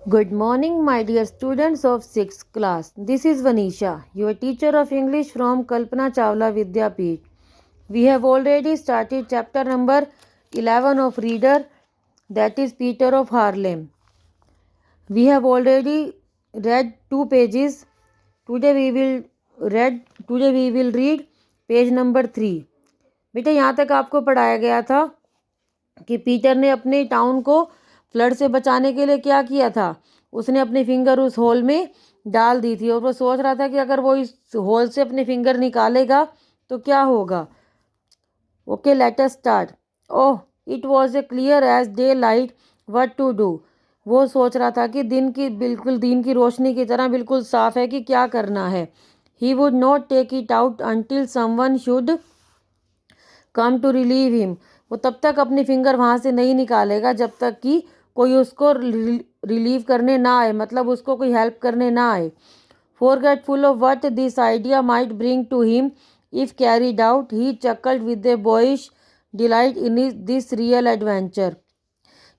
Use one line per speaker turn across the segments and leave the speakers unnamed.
Good morning, my dear students of 6th class. This is Vanisha, your teacher of English from Kalpana Chawla Vidyapeeth. We have already started chapter number 11 of Reader, that is Peter of Harlem. We have already read 2 pages. Today we will read page number 3. बेटा यहाँ तक आपको पढ़ाया गया था कि Peter ने अपने टाउन को फ्लड से बचाने के लिए क्या किया था। उसने अपनी फिंगर उस होल में डाल दी थी और वो सोच रहा था कि अगर वो इस होल से अपनी फिंगर निकालेगा तो क्या होगा। Okay, let us start. Oh, it was a clear as daylight what to do. वो सोच रहा था कि दिन की रोशनी की तरह बिल्कुल साफ है कि क्या करना है। He would not take it out until someone should come to relieve him. वो तब तक अपनी फिंगर वहाँ से नहीं निकालेगा जब तक कि कोई उसको रिलीव करने ना आए, मतलब उसको कोई हेल्प करने ना आए। Forgetful of what this idea might bring to him if carried out, he chuckled with a boyish delight in this real adventure.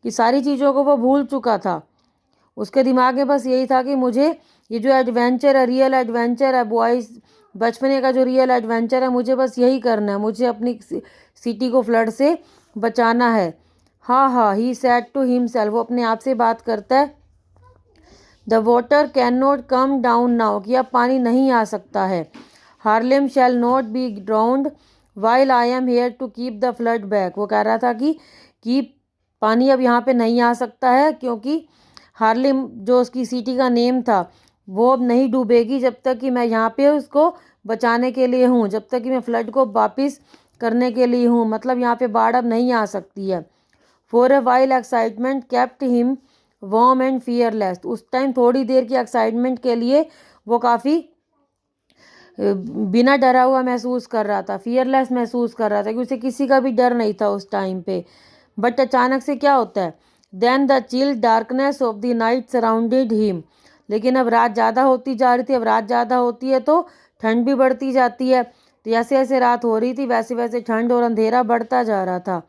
कि सारी चीज़ों को वो भूल चुका था। उसके दिमाग में बस यही था कि मुझे ये जो एडवेंचर है, रियल एडवेंचर है, बॉयज़ बचपने का जो रियल एडवेंचर है, मुझे बस यही करना है। मुझे अपनी सिटी को फ्लड से बचाना है। हाँ, ही सेड टू हिमसेल्फ, वो अपने आप से बात करता है। The water can not come down now, कि अब पानी नहीं आ सकता है। Haarlem shall not be drowned while I am here to keep the flood back. वो कह रहा था कि पानी अब यहाँ पे नहीं आ सकता है क्योंकि हार्लेम जो उसकी सिटी का नेम था वो अब नहीं डूबेगी जब तक कि मैं यहाँ पे उसको बचाने के लिए हूँ, जब तक कि मैं फ्लड को वापस करने के लिए हूँ। मतलब यहाँ पे बाढ़ अब नहीं आ सकती है। For a while excitement kept him warm and fearless. उस टाइम थोड़ी देर की एक्साइटमेंट के लिए वो काफ़ी बिना डरा हुआ महसूस कर रहा था, फियरलेस महसूस कर रहा था, कि उसे किसी का भी डर नहीं था उस टाइम पे। बट अचानक से क्या होता है, then the chill darkness of the night surrounded him. लेकिन अब रात ज़्यादा होती जा रही थी। अब रात ज़्यादा होती है तो ठंड भी बढ़ती जाती है। तो जैसे जैसे रात हो रही थी वैसे वैसे ठंड और अंधेरा बढ़ता जा रहा था।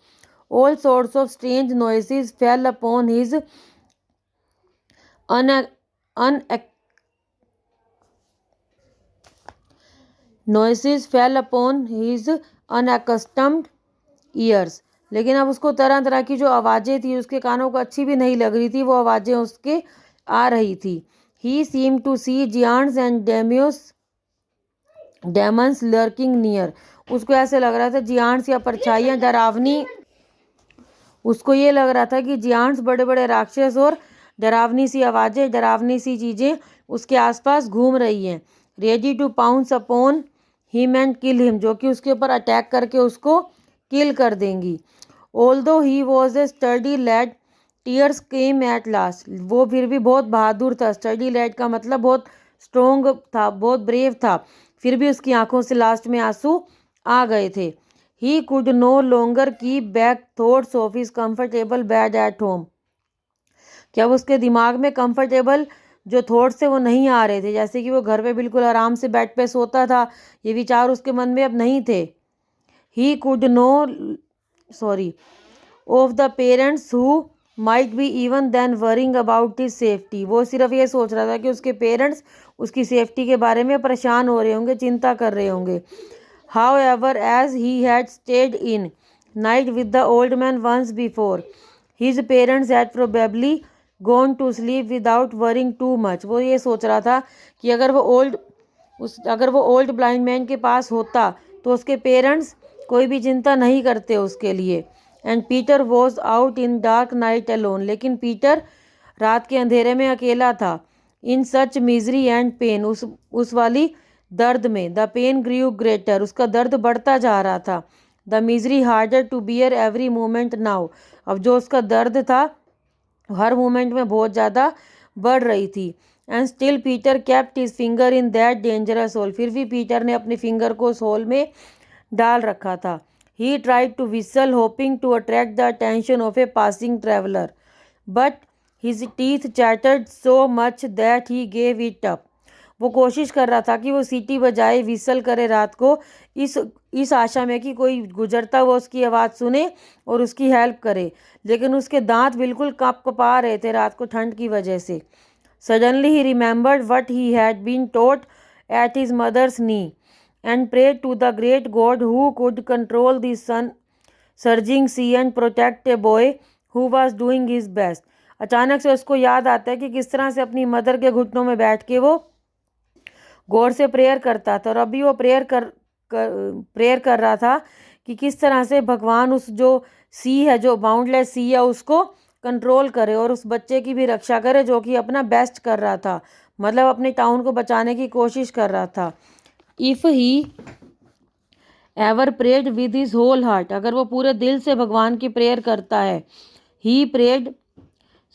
All sorts of strange noises fell upon his unaccustomed ears। लेकिन अब उसको तरह तरह की जो आवाज़ें थी उसके कानों को अच्छी भी नहीं लग रही थी, वो आवाज़ें उसके आ रही थी। He seem to see giants and demons lurking near. उसको ऐसे लग रहा था जियांट्स या परछाइयाँ डरावनी, उसको ये लग रहा था कि जियांट्स बड़े बड़े राक्षस और डरावनी सी आवाज़ें, डरावनी सी चीज़ें उसके आसपास घूम रही हैं। Ready to pounce upon him and kill him, जो कि उसके ऊपर अटैक करके उसको किल कर देंगी। Although he was a sturdy lad tears came at last. वो फिर भी बहुत बहादुर था। स्टडी लैड का मतलब बहुत स्ट्रोंग था, बहुत ब्रेव था। फिर भी उसकी आंखों से लास्ट में आंसू आ गए थे। He could no longer keep back thoughts of his comfortable bed at home। क्या उसके दिमाग में कंफर्टेबल जो थॉट्स थे वो नहीं आ रहे थे, जैसे कि वो घर पे बिल्कुल आराम से बेड पे सोता था, ये विचार उसके मन में अब नहीं थे। He could no of the parents who might be even then worrying about his safety। वो सिर्फ ये सोच रहा था कि उसके पेरेंट्स उसकी सेफ्टी के बारे में परेशान हो रहे होंगे, चिंता कर रहे होंगे। However, as he had stayed in night with the old man once before, his parents had probably gone to sleep without worrying too much। वो ये सोच रहा था कि अगर वो ओल्ड ब्लाइंड मैन के पास होता तो उसके पेरेंट्स कोई भी चिंता नहीं करते उसके लिए। And Peter was out in dark night alone. लेकिन पीटर रात के अंधेरे में अकेला था। इन सच मिजरी एंड पेन, उस वाली दर्द में। द पेन ग्रीव ग्रेटर, उसका दर्द बढ़ता जा रहा था। The misery harder to bear every moment now, अब जो उसका दर्द था हर मोमेंट में बहुत ज़्यादा बढ़ रही थी। And still Peter kept his finger in that dangerous hole, फिर भी पीटर ने अपनी फिंगर को उस होल में डाल रखा था। He tried to whistle hoping to attract the attention of a passing traveller, but his teeth chattered so much that he gave it up. वो कोशिश कर रहा था कि वो सीटी बजाए, विसल करे रात को, इस आशा में कि कोई गुजरता हुआ उसकी आवाज़ सुने और उसकी हेल्प करे, लेकिन उसके दांत बिल्कुल कँपा रहे थे रात को ठंड की वजह से। Suddenly he remembered what he had been taught at his mother's knee and prayed to the great God who could control the surging sea and protect a boy who was doing his best. अचानक से उसको याद आता है कि किस तरह से अपनी मदर के घुटनों में बैठ के वो गॉड से प्रेयर करता था, और अभी वो प्रेयर कर रहा था कि किस तरह से भगवान उस जो सी है, जो बाउंडलेस सी है, उसको कंट्रोल करे और उस बच्चे की भी रक्षा करे जो कि अपना बेस्ट कर रहा था, मतलब अपने टाउन को बचाने की कोशिश कर रहा था। If he ever prayed with his whole heart, अगर वो पूरे दिल से भगवान की प्रेयर करता है। He prayed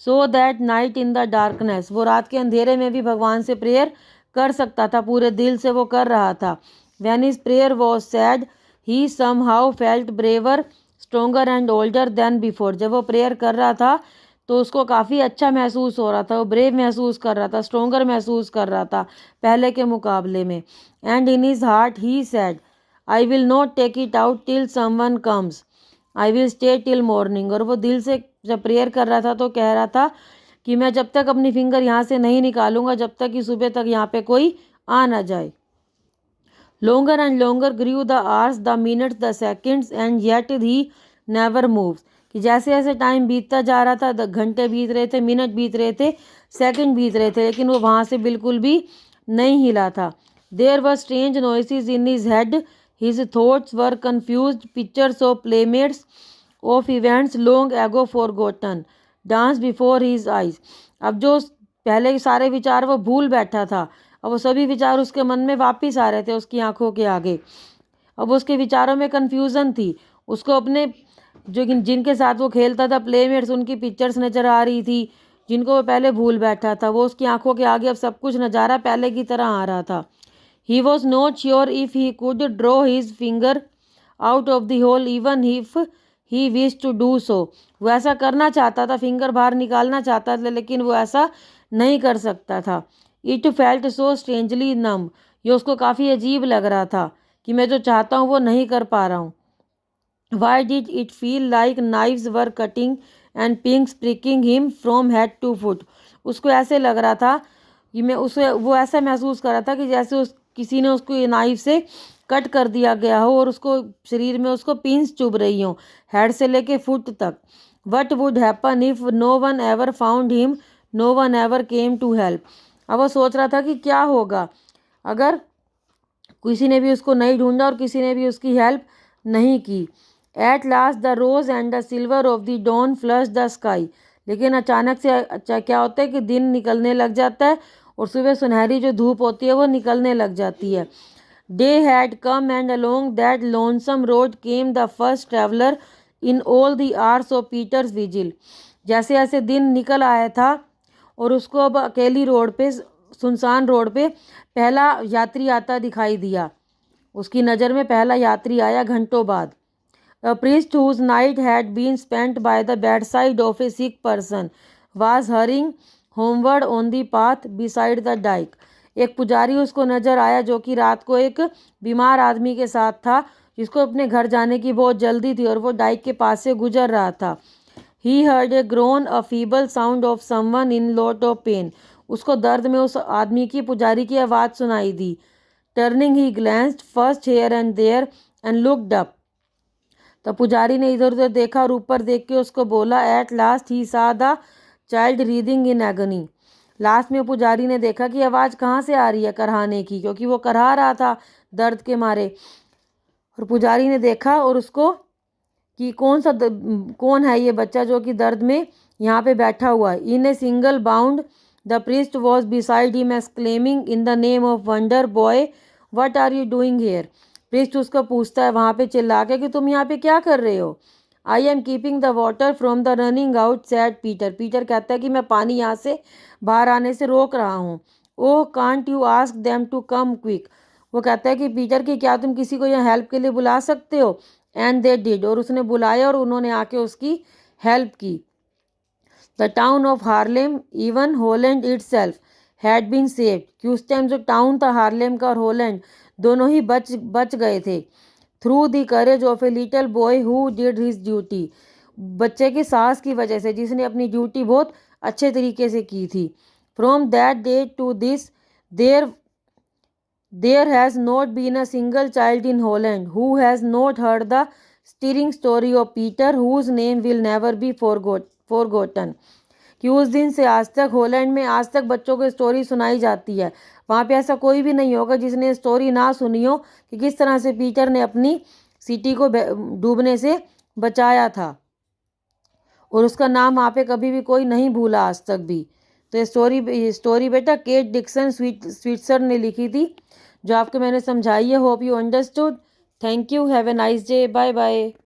so that night in the darkness, वो रात के अंधेरे में भी भगवान से प्रेयर कर सकता था, पूरे दिल से वो कर रहा था। When his prayer was said he somehow felt braver, stronger and older than before, जब वो प्रेयर कर रहा था तो उसको काफ़ी अच्छा महसूस हो रहा था, वो ब्रेव महसूस कर रहा था, स्ट्रोंगर महसूस कर रहा था पहले के मुकाबले में। And in his heart he said I will not take it out till someone comes, I will stay till morning, और वो दिल से जब प्रेयर कर रहा था तो कह रहा था कि मैं जब तक अपनी फिंगर यहाँ से नहीं निकालूंगा जब तक कि सुबह तक यहाँ पे कोई आ ना जाए। Longer and longer grew the hours, the minutes, the seconds, and yet he never moves, कि जैसे जैसे टाइम बीतता जा रहा था, घंटे बीत रहे थे, मिनट बीत रहे थे, सेकंड बीत रहे थे, लेकिन वो वहाँ से बिल्कुल भी नहीं हिला था। There were strange noises in his head, his thoughts were confused pictures of playmates of events long ago forgotten dance before his eyes. अब जो पहले सारे विचार वो भूल बैठा था, अब वो सभी विचार उसके मन में वापस आ रहे थे उसकी आंखों के आगे। अब उसके विचारों में कन्फ्यूज़न थी, उसको अपने जो जिनके साथ वो खेलता था प्लेमेट्स, उनकी पिक्चर्स नज़र आ रही थी जिनको वो पहले भूल बैठा था, वो उसकी आंखों के आगे अब सब कुछ नज़ारा पहले की तरह आ रहा था। He was not sure if he could draw his finger out of the hole even if he wish to do so, वो ऐसा करना चाहता था, फिंगर बाहर निकालना चाहता था, लेकिन वो ऐसा नहीं कर सकता था। इट फेल्ट सो स्ट्रेंजली नम, ये उसको काफ़ी अजीब लग रहा था कि मैं जो चाहता हूँ वो नहीं कर पा रहा हूँ। Why did it feel like knives were cutting and pins pricking him from head to foot? उसको ऐसे लग रहा था कि वो ऐसा महसूस कर रहा था कि जैसे किसी ने उसको नाइफ से कट कर दिया गया हो और उसको शरीर में उसको पिंस चुभ रही हो, हेड से लेके फुट तक। What would happen if no one ever found him, no one ever came to help? अब वो सोच रहा था कि क्या होगा अगर किसी ने भी उसको नहीं ढूंढा और किसी ने भी उसकी हेल्प नहीं की। At last the rose and the silver of the dawn flush the sky, लेकिन अचानक से क्या होता है कि दिन निकलने लग जाता है और सुबह सुनहरी जो धूप होती है वो निकलने लग जाती है। Day had come and along that lonesome road came the first traveller in all the hours of Peter's vigil, जैसे जैसे दिन निकल आया था और उसको अब अकेली रोड पे, सुनसान रोड पे पहला यात्री आता दिखाई दिया, उसकी नज़र में पहला यात्री आया घंटों बाद। A priest whose night had been spent by the bedside of a sick person was hurrying homeward on the path beside the dike. एक पुजारी उसको नजर आया जो कि रात को एक बीमार आदमी के साथ था, जिसको अपने घर जाने की बहुत जल्दी थी और वो डाइक के पास से गुजर रहा था। He heard a groan, a feeble sound of someone in lot of pain. उसको दर्द में उस आदमी की, पुजारी की आवाज़ सुनाई दी। Turning he glanced first here and there and looked up. तो पुजारी ने इधर उधर देखा और ऊपर देख के उसको बोला, eight last he saw the child writhing in agony. Last में पुजारी ने देखा कि आवाज़ कहाँ से आ रही है, करहाने की, क्योंकि वो करहा रहा था दर्द के मारे। और पुजारी ने देखा और उसको कि कौन है ये बच्चा जो कि दर्द में यहाँ पे बैठा हुआ है। In a single bound the priest was beside him exclaiming in the name of wonder, boy what are you doing here. Priest उसको पूछता है वहाँ पे चिल्ला के कि तुम यहाँ पे क्या कर रहे हो। I am keeping the water from the running out sad Peter. Peter कहता है कि मैं पानी यहाँ से बाहर आने से रोक रहा हूँ। Oh can't you ask them to come quick. वो कहता है कि पीटर कि क्या तुम किसी को यहाँ हेल्प के लिए बुला सकते हो। एंड दे डिड, और उसने बुलाया और उन्होंने आके उसकी हेल्प की। The town of Haarlem, even Holland itself, had been saved, कि उस टाइम जो टाउन था हार्लेम का और होलैंड दोनों ही बच गए थे। Through the courage of a little boy who did his duty, बच्चे के साहस की वजह से जिसने अपनी ड्यूटी बहुत अच्छे तरीके से की थी। From that day to this there has not been a single child in Holland who has not heard the stirring story of Peter, whose name will never be forgotten. कि उस दिन से आज तक हॉलैंड में आज तक बच्चों को स्टोरी सुनाई जाती है। वहाँ पे ऐसा कोई भी नहीं होगा जिसने स्टोरी ना सुनी हो कि किस तरह से पीटर ने अपनी सिटी को डूबने से बचाया था, और उसका नाम वहाँ पे कभी भी कोई नहीं भूला आज तक भी। तो ये स्टोरी बेटा केट डिक्सन स्विट्जर ने लिखी थी, जो आपको मैंने समझाई है। Hope you understood. Thank you. Have a nice day. Bye bye.